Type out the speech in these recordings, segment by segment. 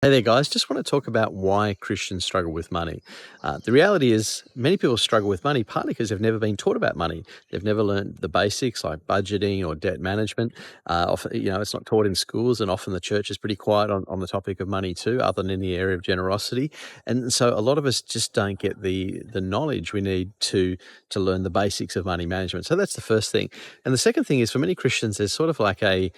Hey there, guys. Just want to talk about why Christians struggle with money. The reality is, many people struggle with money partly because they've never been taught about money. They've never learned the basics like budgeting or debt management. Often, it's not taught in schools, and often the church is pretty quiet on the topic of money too, other than in the area of generosity. And so, a lot of us just don't get the knowledge we need to learn the basics of money management. So that's the first thing. And the second thing is, for many Christians, there's sort of like a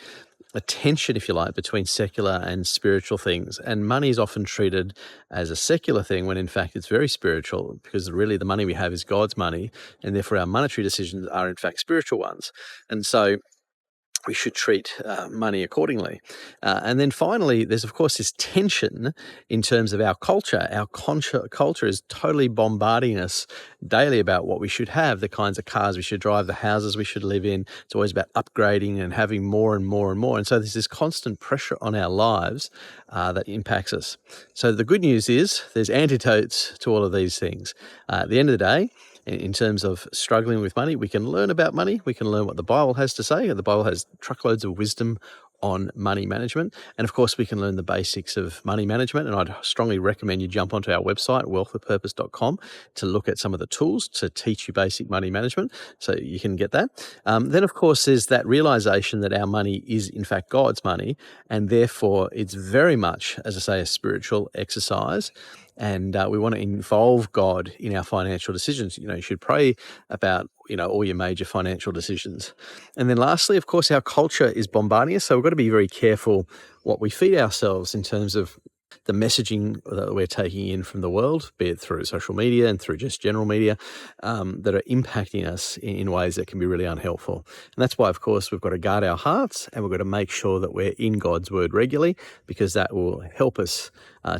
tension, if you like, between secular and spiritual things. And money is often treated as a secular thing when in fact it's very spiritual, because really the money we have is God's money, and therefore our monetary decisions are in fact spiritual ones. And so we should treat money accordingly. And then finally, there's of course this tension in terms of our culture. Our culture is totally bombarding us daily about what we should have, the kinds of cars we should drive, the houses we should live in. It's always about upgrading and having more and more and more. And so there's this constant pressure on our lives that impacts us. So the good news is there's antidotes to all of these things. At the end of the day, in terms of struggling with money, we can learn about money. We can learn what the Bible has to say. The Bible has truckloads of wisdom on money management. And of course, we can learn the basics of money management. And I'd strongly recommend you jump onto our website, wealthwithpurpose.com, to look at some of the tools to teach you basic money management so you can get that. Then, of course, there's that realization that our money is, in fact, God's money. And therefore, it's very much, as I say, a spiritual exercise. And we want to involve God in our financial decisions. You should pray about, all your major financial decisions. And then lastly, of course, our culture is bombarding us. So we've got to be very careful what we feed ourselves in terms of the messaging that we're taking in from the world, be it through social media and through just general media, that are impacting us in ways that can be really unhelpful. And that's why, of course, we've got to guard our hearts, and we've got to make sure that we're in God's word regularly, because that will help us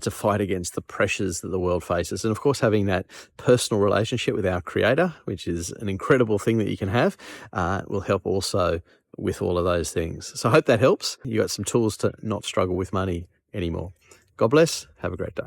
to fight against the pressures that the world faces. And of course, having that personal relationship with our Creator, which is an incredible thing that you can have, will help also with all of those things. So I hope that helps. You got some tools to not struggle with money anymore. God bless. Have a great day.